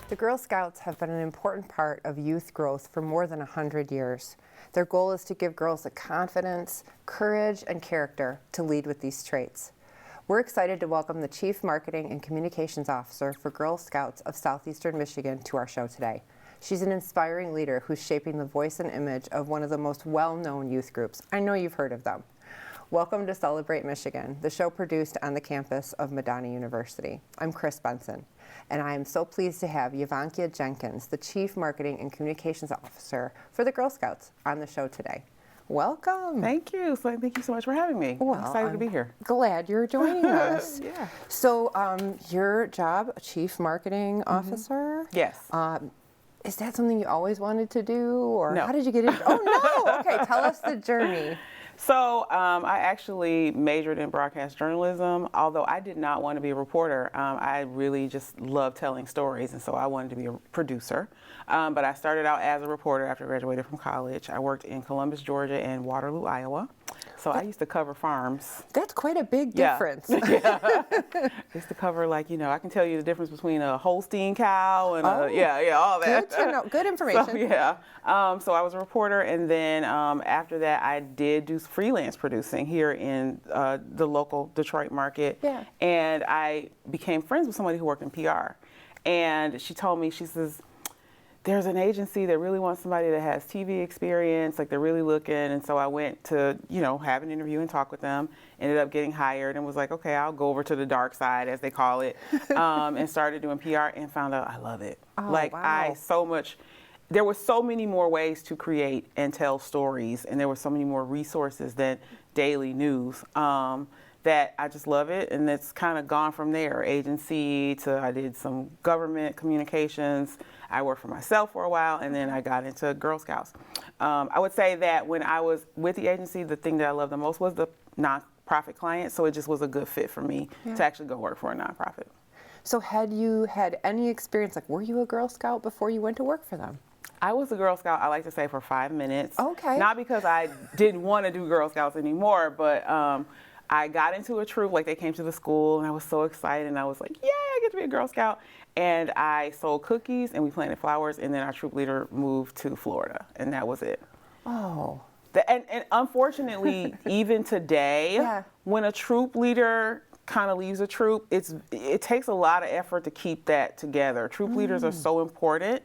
The Girl Scouts have been an important part of youth growth for more than 100 years. Their goal is to give girls the confidence, courage, and character to lead with these traits. We're excited to welcome the Chief Marketing and Communications Officer for Girl Scouts of Southeastern Michigan to our show today. She's an inspiring leader who's shaping the voice and image of one of the most well-known youth groups. I know you've heard of them. Welcome to Celebrate Michigan, the show produced on the campus of Madonna University. I'm Chris Benson, and I am so pleased to have Yavonkia Jenkins, the Chief Marketing and Communications Officer for the Girl Scouts, on the show today. Welcome. Thank you. Thank you so much for having me. Well, I'm excited to be here. Glad you're joining us. Yeah. So your job, Chief Marketing Officer? Yes. Is that something you always wanted to do, or No. how did you get into? Oh no! Okay, tell us the journey. So I actually majored in broadcast journalism, although I did not want to be a reporter. I really just love telling stories, and so I wanted to be a producer. But I started out as a reporter after I graduated from college. I worked in Columbus, Georgia, and Waterloo, Iowa. So I used to cover farms. That's quite a big difference. Yeah. I used to cover, like, I can tell you the difference between a Holstein cow and all that. Good to know. Good information. So I was a reporter, and then after that, I did do freelance producing here in the local Detroit market. Yeah. And I became friends with somebody who worked in PR. And she told me, she says, there's an agency that really wants somebody that has TV experience, like they're really looking. And so I went to, have an interview and talk with them, ended up getting hired, and was like, okay, I'll go over to the dark side, as they call it, and started doing PR and found out I love it. Oh, Wow. There were so many more ways to create and tell stories, and there were so many more resources than daily news. That I just love it, and it's kind of gone from there. Agency to I did some government communications. I worked for myself for a while, and then I got into Girl Scouts. I would say that when I was with the agency, the thing that I loved the most was the nonprofit client, so it just was a good fit for me to actually go work for a nonprofit. So had you had any experience, like were you a Girl Scout before you went to work for them? I was a Girl Scout, I like to say, for 5 minutes. Okay. Not because I didn't want to do Girl Scouts anymore, but I got into a troop, like they came to the school, and I was so excited, and I was like, yay, I get to be a Girl Scout. And I sold cookies, and we planted flowers, and then our troop leader moved to Florida, and that was it. Oh. And unfortunately, even today, when a troop leader kind of leaves a troop, it takes a lot of effort to keep that together. Troop leaders are so important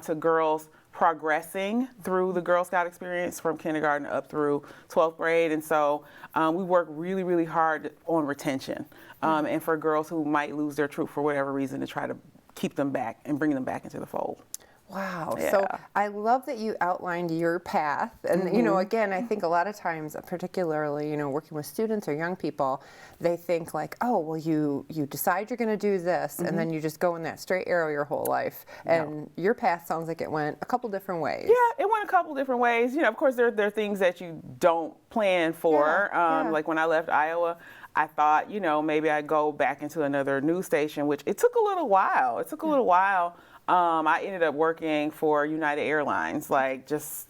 to girls progressing through the Girl Scout experience from kindergarten up through 12th grade. And so we work really, really hard on retention. And for girls who might lose their troop for whatever reason, to try to keep them back and bring them back into the fold. Wow. Yeah. So I love that you outlined your path. And, again, I think a lot of times, particularly, working with students or young people, they think like, oh, well, you decide you're going to do this, and then you just go in that straight arrow your whole life. And your path sounds like it went a couple different ways. Yeah, it went a couple different ways. Of course, there are things that you don't plan for. Like when I left Iowa, I thought, maybe I'd go back into another news station, which it took a little while. I ended up working for United Airlines, I was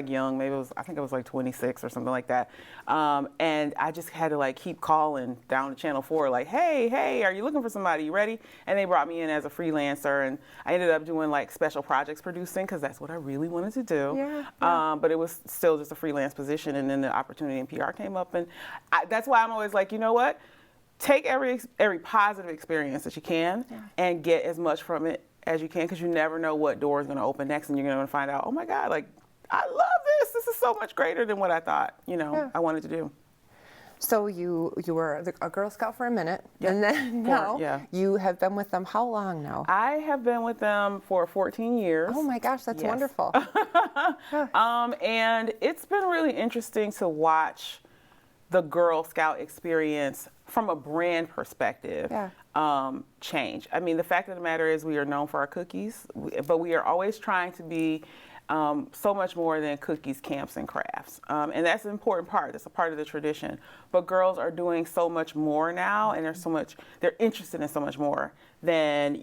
young, I think I was 26 or something like that. And I just had to keep calling down to Channel 4, hey, are you looking for somebody? You ready? And they brought me in as a freelancer, and I ended up doing special projects producing, because that's what I really wanted to do. But it was still just a freelance position, and then the opportunity in PR came up, and that's why I'm always like, you know what? Take every positive experience that you can and get as much from it as you can, because you never know what door is going to open next, and you're going to find out, oh my God, I love this. This is so much greater than what I thought, I wanted to do. So you were a Girl Scout for a minute, and then now you have been with them how long now? I have been with them for 14 years. Oh my gosh, that's wonderful. And it's been really interesting to watch the Girl Scout experience from a brand perspective change. I mean, the fact of the matter is we are known for our cookies, but we are always trying to be so much more than cookies, camps, and crafts. And that's an important part. That's a part of the tradition. But girls are doing so much more now, and they're interested in so much more than,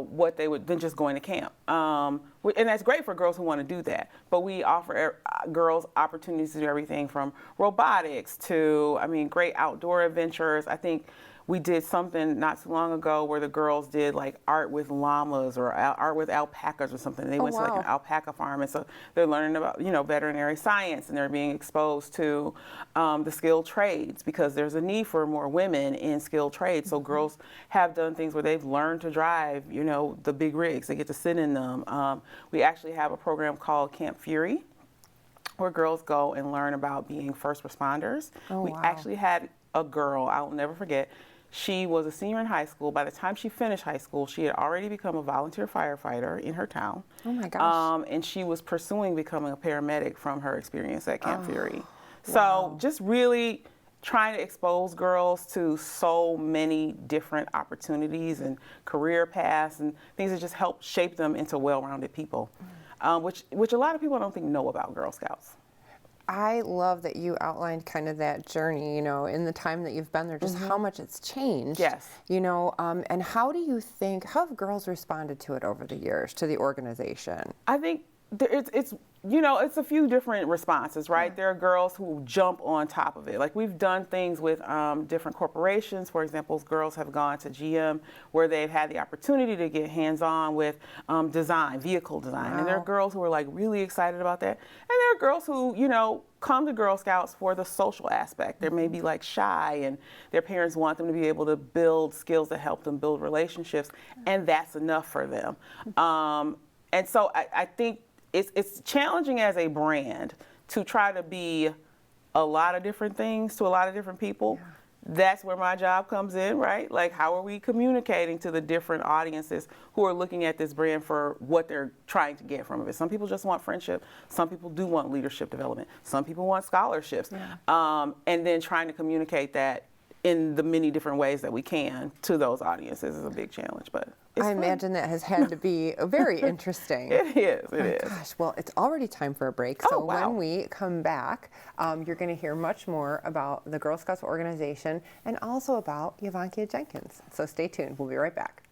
what they would, than just going to camp. And that's great for girls who want to do that. But we offer girls opportunities to do everything from robotics to, great outdoor adventures. I think we did something not too long ago where the girls did like art with llamas or art with alpacas or something. They went to like an alpaca farm, and so they're learning about, you know, veterinary science, and they're being exposed to the skilled trades, because there's a need for more women in skilled trades. So girls have done things where they've learned to drive, you know, the big rigs. They get to sit in them. We actually have a program called Camp Fury, where girls go and learn about being first responders. We actually had a girl, I'll never forget, she was a senior in high school. By the time she finished high school, she had already become a volunteer firefighter in her town. Oh my gosh. And she was pursuing becoming a paramedic from her experience at Camp Fury. So just really trying to expose girls to so many different opportunities and career paths and things that just help shape them into well-rounded people, which a lot of people I don't think know about Girl Scouts. I love that you outlined kind of that journey, you know, in the time that you've been there, just how much it's changed. Yes. You know, and how have girls responded to it over the years, to the organization? I think it's you know, it's a few different responses, right? There are girls who jump on top of it. Like, we've done things with different corporations. For example, girls have gone to GM where they've had the opportunity to get hands-on with design, vehicle design. And there are girls who are like really excited about that. And there are girls who, you know, come to Girl Scouts for the social aspect. They may be like shy, and their parents want them to be able to build skills that help them build relationships, and that's enough for them. And so I think it's challenging as a brand to try to be a lot of different things to a lot of different people. That's where my job comes in, right? Like, how are we communicating to the different audiences who are looking at this brand for what they're trying to get from it? Some people just want friendship. Some people do want leadership development. Some people want scholarships. And then trying to communicate that in the many different ways that we can to those audiences is a big challenge, but it's fun. Imagine that has had to be very interesting. It is, it is. Gosh, well, it's already time for a break, so when we come back, you're going to hear much more about the Girl Scouts organization and also about Yavonkia Jenkins. So stay tuned. We'll be right back.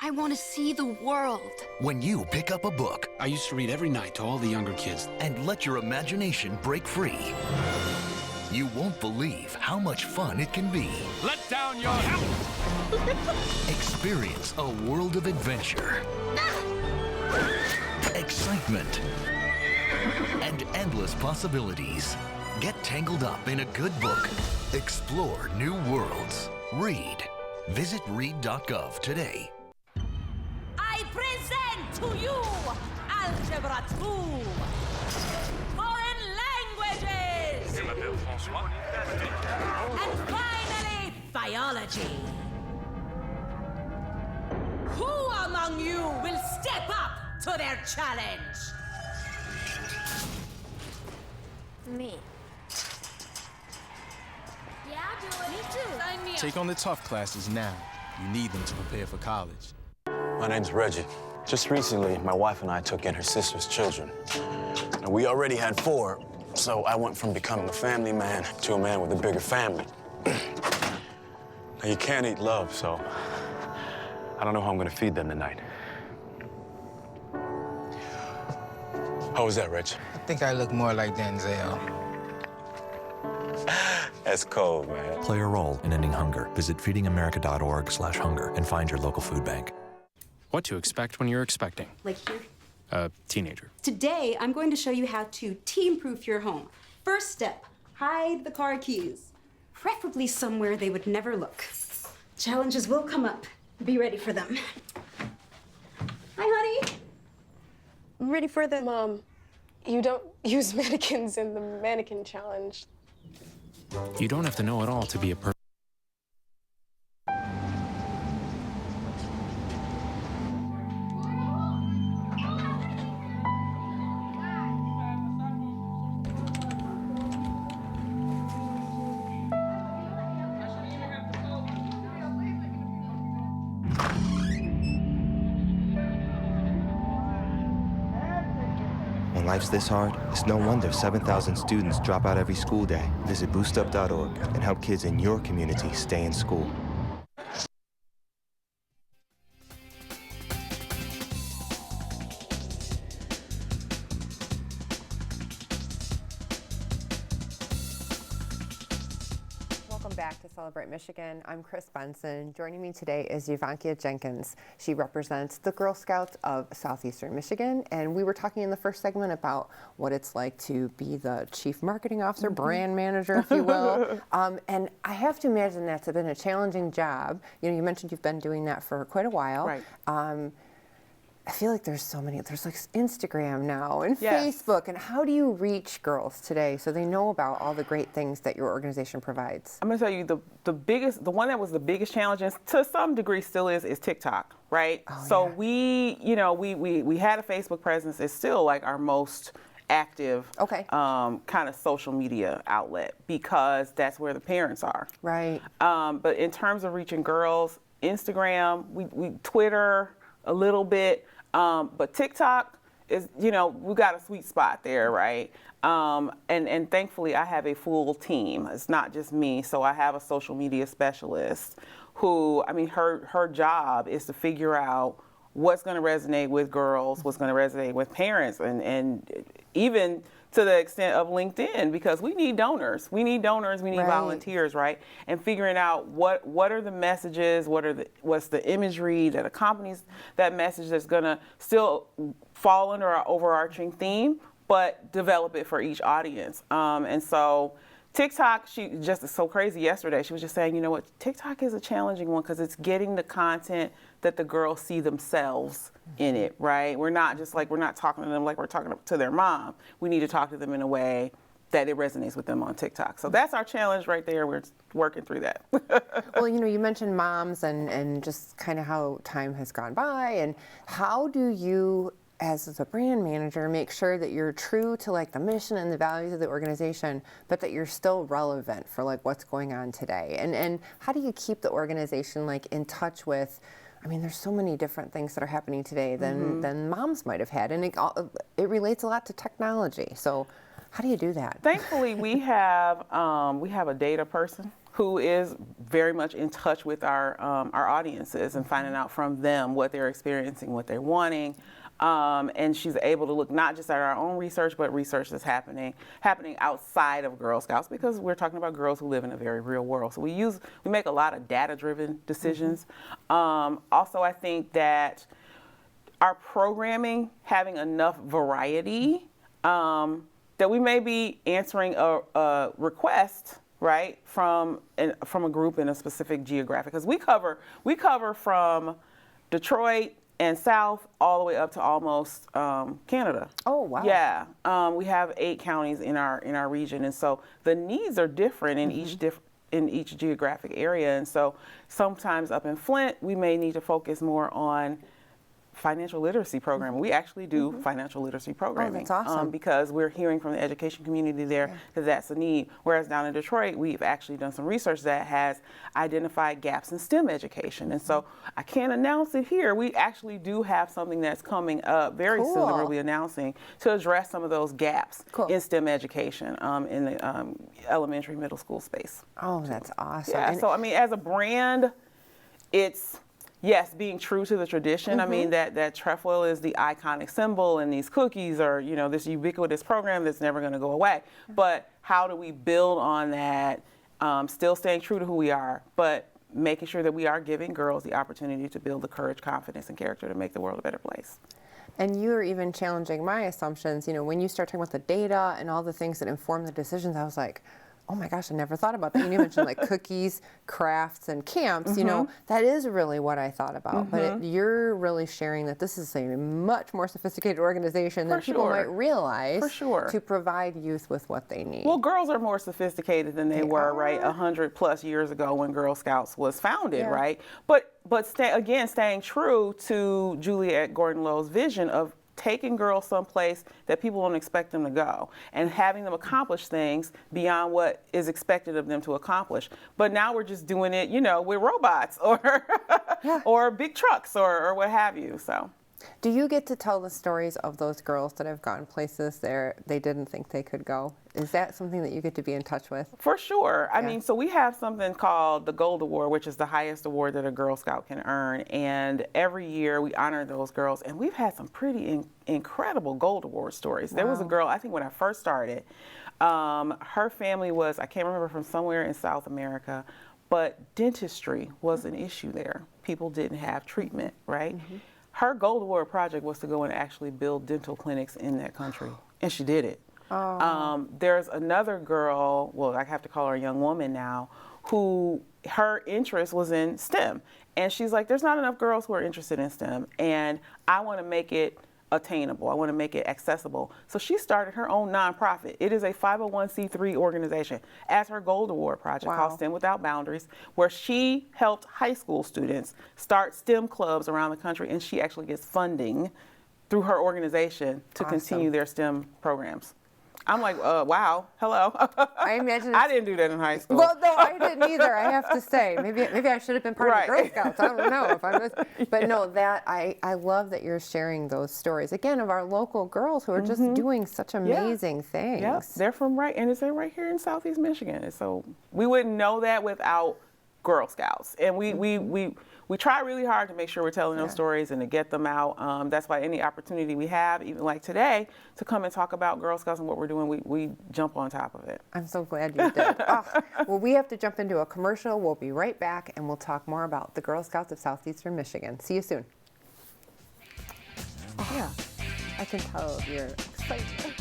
I want to see the world. When you pick up a book, I used to read every night to all the younger kids, and let your imagination break free, you won't believe how much fun it can be. Let down your house! Experience a world of adventure, excitement, and endless possibilities. Get tangled up in a good book. Explore new worlds. Read. Visit read.gov today. I present to you Algebra 2, Foreign Languages, and finally, Biology. Who among you will step up to their challenge? Me. Yeah, I'll do it. Me too. Sign me up. Take on the tough classes now. You need them to prepare for college. My name's Reggie. Just recently, my wife and I took in her sister's children. Now, we already had 4, so I went from becoming a family man to a man with a bigger family. Now, you can't eat love, so I don't know how I'm gonna feed them tonight. How was that, Rich? I think I look more like Denzel. That's cold, man. Play a role in ending hunger. Visit feedingamerica.org/hunger and find your local food bank. What to expect when you're expecting. Like here? A teenager. Today, I'm going to show you how to teen-proof your home. First step, hide the car keys. Preferably somewhere they would never look. Challenges will come up. Be ready for them. Hi, honey. Ready for the... Mom, you don't use mannequins in the mannequin challenge. You don't have to know it all to be a person. life's this hard, it's no wonder 7,000 students drop out every school day. Visit boostup.org and help kids in your community stay in school. Welcome back to Celebrate Michigan. I'm Chris Benson. Joining me today is Yavonkia Jenkins. She represents the Girl Scouts of Southeastern Michigan, and we were talking in the first segment about what it's like to be the chief marketing officer, brand manager, if you will. And I have to imagine that's been a challenging job. You know, you mentioned you've been doing that for quite a while. Right. I feel like there's like Instagram now and Yes. Facebook, and how do you reach girls today so they know about all the great things that your organization provides? I'm gonna tell you the one that was the biggest challenge, and to some degree still is TikTok, right? So we had a Facebook presence. It's still like our most active kind of social media outlet because that's where the parents are. Right. But in terms of reaching girls, Instagram, we Twitter a little bit. But TikTok is, we got a sweet spot there, right? And thankfully I have a full team. It's not just me. So I have a social media specialist who, her job is to figure out what's going to resonate with girls, what's going to resonate with parents, and even to the extent of LinkedIn, because we need donors. We need volunteers, right? And figuring out what are the messages, what's the imagery that accompanies that message that's gonna still fall under our overarching theme, but develop it for each audience. And so TikTok, she just is so crazy yesterday. She was just saying, you know what, TikTok is a challenging one because it's getting the content that the girls see themselves in it, right? We're not talking to them like we're talking to their mom. We need to talk to them in a way that it resonates with them on TikTok. So that's our challenge right there. We're working through that. Well, you mentioned moms and just kind of how time has gone by, and how do you, as a brand manager, make sure that you're true to like the mission and the values of the organization, but that you're still relevant for like what's going on today? And how do you keep the organization like in touch with, there's so many different things that are happening today than moms might have had, and it relates a lot to technology. So how do you do that? Thankfully, we have a data person who is very much in touch with our audiences and finding out from them what they're experiencing, what they're wanting. And she's able to look not just at our own research, but research that's happening outside of Girl Scouts, because we're talking about girls who live in a very real world. So we make a lot of data-driven decisions. Also, I think that our programming having enough variety that we may be answering a request, right, from a group in a specific geographic, because we cover from Detroit and south all the way up to almost Canada. Oh, wow. Yeah, we have 8 counties in our region, and so the needs are different in each geographic area. And so sometimes up in Flint, we may need to focus more on financial literacy programming. We actually do financial literacy programming. Oh, that's awesome. Because we're hearing from the education community there that that's a need. Whereas down in Detroit, we've actually done some research that has identified gaps in STEM education. And so I can't announce it here. We actually do have something that's coming up very soon that we'll be announcing to address some of those gaps in STEM education in the elementary, middle school space. Oh, that's awesome. Yeah, so as a brand, it's, yes, being true to the tradition. That trefoil is the iconic symbol, and these cookies are, this ubiquitous program that's never going to go away. But how do we build on that, still staying true to who we are, but making sure that we are giving girls the opportunity to build the courage, confidence, and character to make the world a better place? And you're even challenging my assumptions. When you start talking about the data and all the things that inform the decisions, I was like, oh my gosh, I never thought about that. You mentioned like cookies, crafts, and camps. That is really what I thought about. But you're really sharing that this is a much more sophisticated organization than people might realize to provide youth with what they need. Well, girls are more sophisticated than they were, right, 100+ years ago when Girl Scouts was founded, right? But staying true to Juliette Gordon-Lowe's vision of taking girls someplace that people don't expect them to go and having them accomplish things beyond what is expected of them to accomplish. But now we're just doing it, with robots or or big trucks or what have you. So Do you get to tell the stories of those girls that have gone places they didn't think they could go? Is that something that you get to be in touch with? For sure. I mean, so we have something called the Gold Award, which is the highest award that a Girl Scout can earn. And every year we honor those girls. And we've had some pretty incredible Gold Award stories. Wow. There was a girl, I think when I first started, her family was, I can't remember, from somewhere in South America, but dentistry was an issue there. People didn't have treatment, right? Mm-hmm. Her Gold Award project was to go and actually build dental clinics in that country, and she did it. Oh. There's another girl, well, I have to call her a young woman now, who her interest was in STEM. And she's like, there's not enough girls who are interested in STEM, and I want to make it attainable. I want to make it accessible. So she started her own nonprofit. It is a 501c3 organization as her Gold Award project called STEM Without Boundaries, where she helped high school students start STEM clubs around the country, and she actually gets funding through her organization to continue their STEM programs. I'm like, wow, hello. I imagine I didn't do that in high school. Well, no, I didn't either, I have to say. Maybe I should have been part of the Girl Scouts. I don't know if I was. But no, I love that you're sharing those stories, again, of our local girls who are just doing such amazing things. Yeah, they're from and it's right here in Southeast Michigan. And so we wouldn't know that without Girl Scouts. And we try really hard to make sure we're telling those stories and to get them out. That's why any opportunity we have, even like today, to come and talk about Girl Scouts and what we're doing, we jump on top of it. I'm so glad you did. Well, we have to jump into a commercial. We'll be right back, and we'll talk more about the Girl Scouts of Southeastern Michigan. See you soon. Yeah, I can tell you're excited.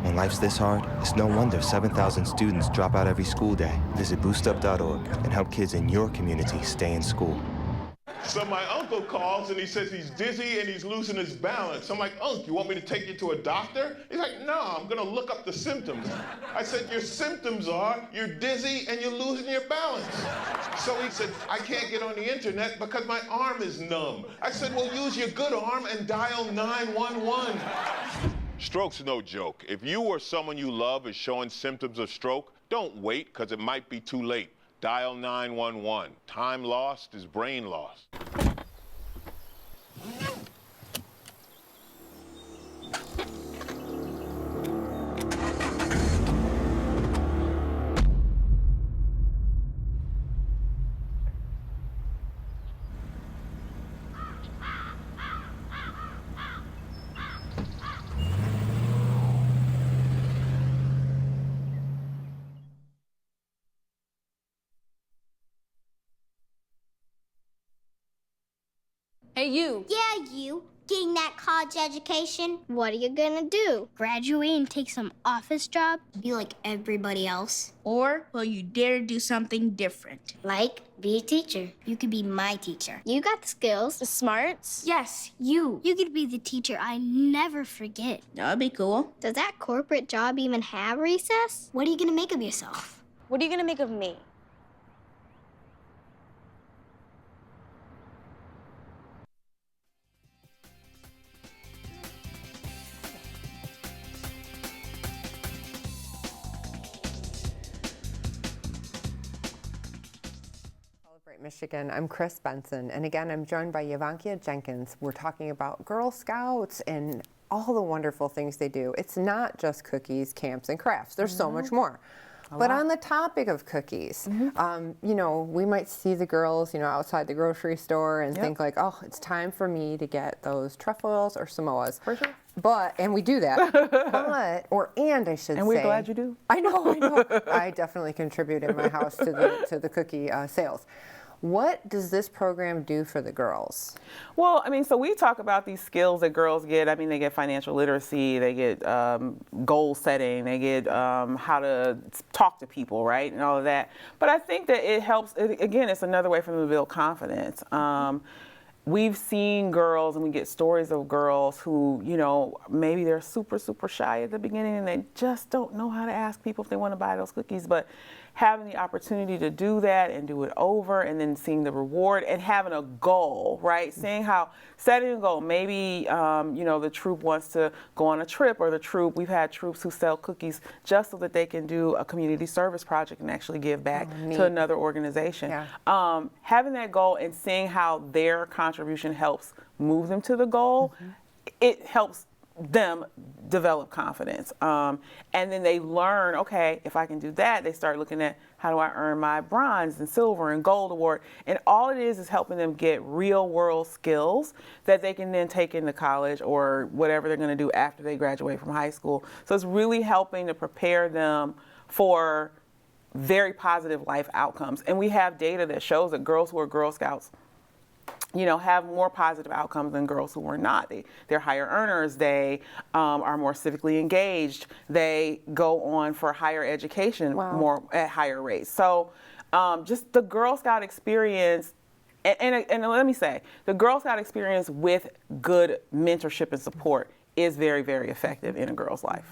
When life's this hard, it's no wonder 7,000 students drop out every school day. Visit boostup.org and help kids in your community stay in school. So my uncle calls and he says he's dizzy and he's losing his balance. I'm like, Unc, you want me to take you to a doctor? He's like, no, I'm gonna look up the symptoms. I said, your symptoms are you're dizzy and you're losing your balance. So he said, I can't get on the internet because my arm is numb. I said, well, use your good arm and dial 911. Stroke's no joke. If you or someone you love is showing symptoms of stroke, don't wait because it might be too late. Dial 911. Time lost is brain lost. Hey, you. Yeah, you. Getting that college education. What are you gonna do? Graduate and take some office job? Be like everybody else? Or will you dare do something different? Like, be a teacher. You could be my teacher. You got the skills. The smarts? Yes, you. You could be the teacher I never forget. That'd be cool. Does that corporate job even have recess? What are you gonna make of yourself? What are you gonna make of me? Michigan. I'm Chris Benson, and again, I'm joined by Yavonkia Jenkins. We're talking about Girl Scouts and all the wonderful things they do. It's not just cookies, camps, and crafts. There's so much more. But on the topic of cookies, you know, we might see the girls, you know, outside the grocery store and think like, oh, it's time for me to get those truffles or Samoas. For sure. But, and we do that, and I should say. And we're glad you do. I know. I definitely contribute in my house to the cookie sales. What does this program do for the girls? Well, I mean, so we talk about these skills that girls get. I mean, they get financial literacy, they get goal setting, they get how to talk to people, right, and all of that. But I think that it helps, again, it's another way for them to build confidence. We've seen girls, and we get stories of girls who, you know, maybe they're super, super shy at the beginning and they just don't know how to ask people if they want to buy those cookies. But having the opportunity to do that and do it over, and then seeing the reward and having a goal, right? Seeing how, setting a goal. Maybe, you know, the troop wants to go on a trip, or the troop, we've had troops who sell cookies just so that they can do a community service project and actually give back to another organization. Yeah. Having that goal and seeing how their contribution helps move them to the goal, it helps them develop confidence. And then they learn, okay, if I can do that, they start looking at how do I earn my bronze and silver and gold award. And all it is helping them get real world skills that they can then take into college or whatever they're going to do after they graduate from high school. So it's really helping to prepare them for very positive life outcomes. And we have data that shows that girls who are Girl Scouts, you know, have more positive outcomes than girls who are not. They're higher earners, they are more civically engaged, they go on for higher education more at higher rates. So just the Girl Scout experience, and let me say, the Girl Scout experience with good mentorship and support is very, very effective in a girl's life.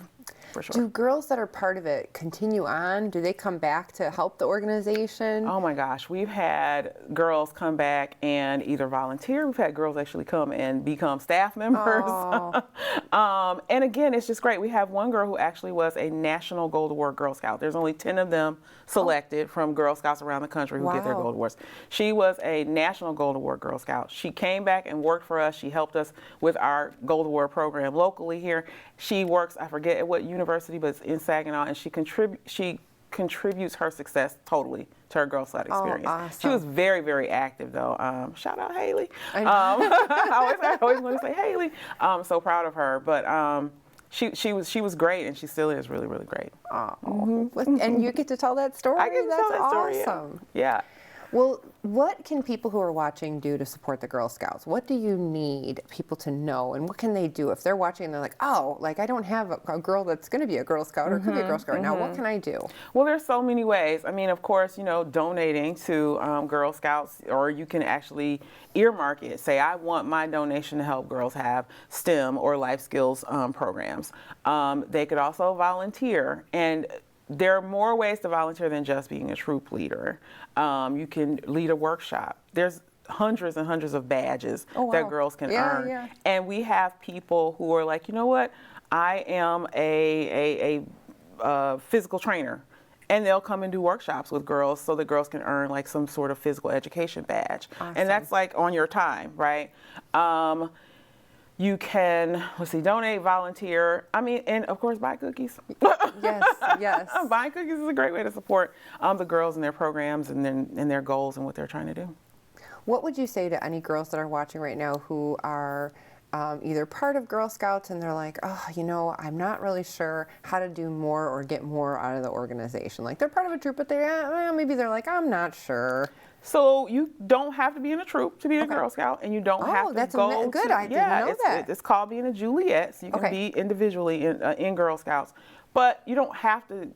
For sure. Do girls that are part of it continue on? Do they come back to help the organization? Oh my gosh, we've had girls come back and either volunteer. We've had girls actually come and become staff members. And again, it's just great. We have one girl who actually was a National Gold Award Girl Scout. There's only 10 of them selected from Girl Scouts around the country who get their Gold Awards. She was a National Gold Award Girl Scout. She came back and worked for us. She helped us with our Gold Award program locally here. She works, I forget at what university, but it's in Saginaw, and she contributes her success totally to her Girl Scout experience. Awesome. She was very, very active though. Shout out Haley. I always want to say Haley. I'm so proud of her, but she was great, and she still is really, really great. And you get to tell that story? I get to tell that story. Awesome. Yeah. Well, what can people who are watching do to support the Girl Scouts? What do you need people to know, and what can they do if they're watching and they're like, oh, like I don't have a girl that's going to be a Girl Scout or could be a Girl Scout right now. What can I do? Well, there's so many ways. I mean, of course, you know, donating to Girl Scouts, or you can actually earmark it. Say, I want my donation to help girls have STEM or life skills programs. They could also volunteer, and there are more ways to volunteer than just being a troop leader. You can lead a workshop. There's hundreds and hundreds of badges that girls can earn. And we have people who are like, you know what, I am a physical trainer. And they'll come and do workshops with girls so the girls can earn like some sort of physical education badge. And that's like on your time, right? You can, donate, volunteer. I mean, and of course, buy cookies. Yes. Buying cookies is a great way to support the girls and their programs and their goals and what they're trying to do. What would you say to any girls that are watching right now who are either part of Girl Scouts and they're like, oh, you know, I'm not really sure how to do more or get more out of the organization? Like they're part of a troop, but maybe they're like, I'm not sure. So you don't have to be in a troop to be a Girl Scout, and you don't have to that's go. Good. I didn't know that. It's called being a Juliet. So you can be individually in Girl Scouts, but you don't have to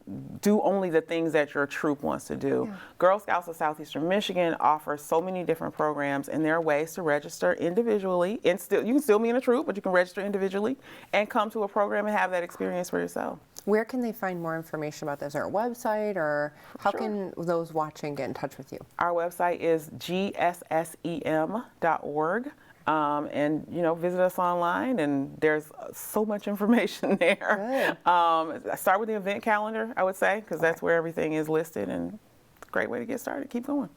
do only the things that your troop wants to do. Girl Scouts of Southeastern Michigan offers so many different programs, and there are ways to register individually. And you can still be in a troop, but you can register individually and come to a program and have that experience for yourself. Where can they find more information about this? Is there a website, or how can those watching get in touch with you? Our website is gssem.org. And visit us online, and there's so much information there. Start with the event calendar, I would say, because that's where everything is listed, and it's a great way to get started. Keep going.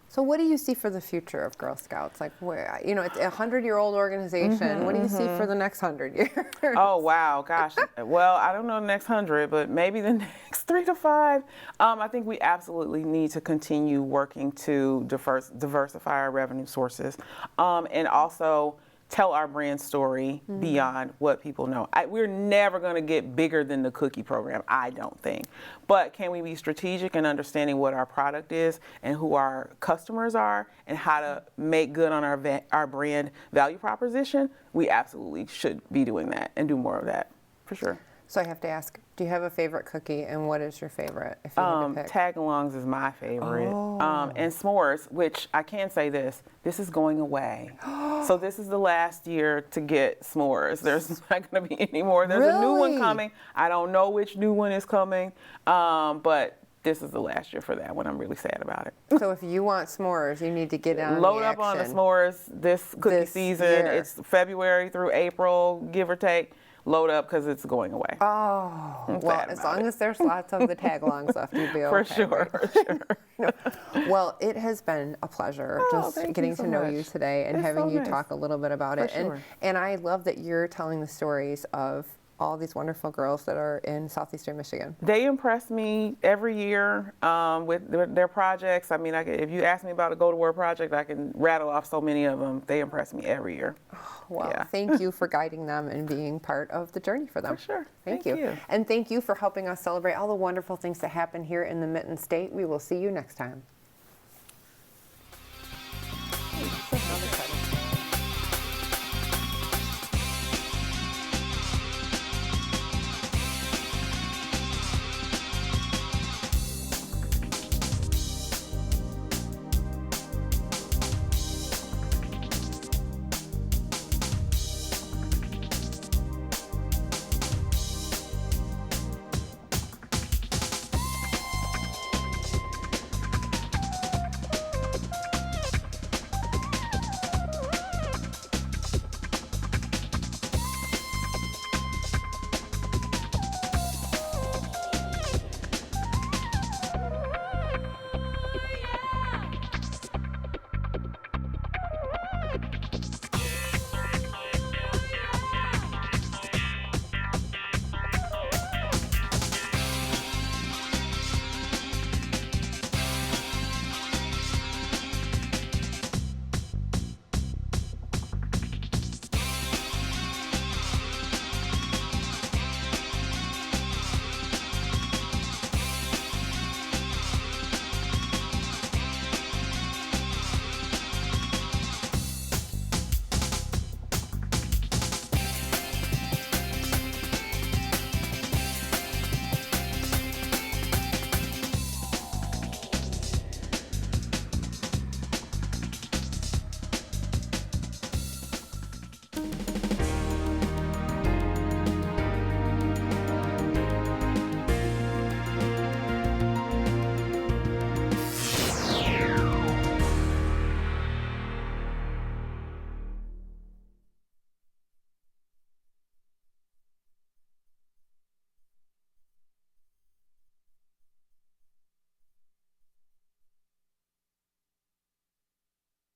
So what do you see for the future of Girl Scouts? Like, it's a 100-year-old organization. What do you see for the next 100 years? Oh, wow. Gosh. Well, I don't know the next 100, but maybe the next 3 to 5. I think we absolutely need to continue working to diversify our revenue sources, and also tell our brand story beyond what people know. We're never going to get bigger than the cookie program, I don't think. But can we be strategic in understanding what our product is and who our customers are and how to make good on our brand value proposition? We absolutely should be doing that and do more of that, for sure. So I have to ask, do you have a favorite cookie, and what is your favorite, if you had to pick? Tag-alongs is my favorite. Oh. And s'mores, which I can say this is going away. So this is the last year to get s'mores. There's not going to be any more. There's a new one coming. I don't know which new one is coming, but this is the last year for that one. I'm really sad about it. So if you want s'mores, you need to get on Load up on the s'mores this cookie season. Year. It's February through April, give or take. Load up because it's going away. Oh, well, as long as there's lots of the tag-alongs left, you'll be okay. For sure, right? for sure. Well, it has been a pleasure just getting to know you today and having you talk a little bit about it. And I love that you're telling the stories of all these wonderful girls that are in Southeastern Michigan. They impress me every year with their projects. I mean, if you ask me about a Go to Work project, I can rattle off so many of them. They impress me every year. Well, thank you for guiding them and being part of the journey for them. For sure. Thank you. And thank you for helping us celebrate all the wonderful things that happen here in the Mitten State. We will see you next time.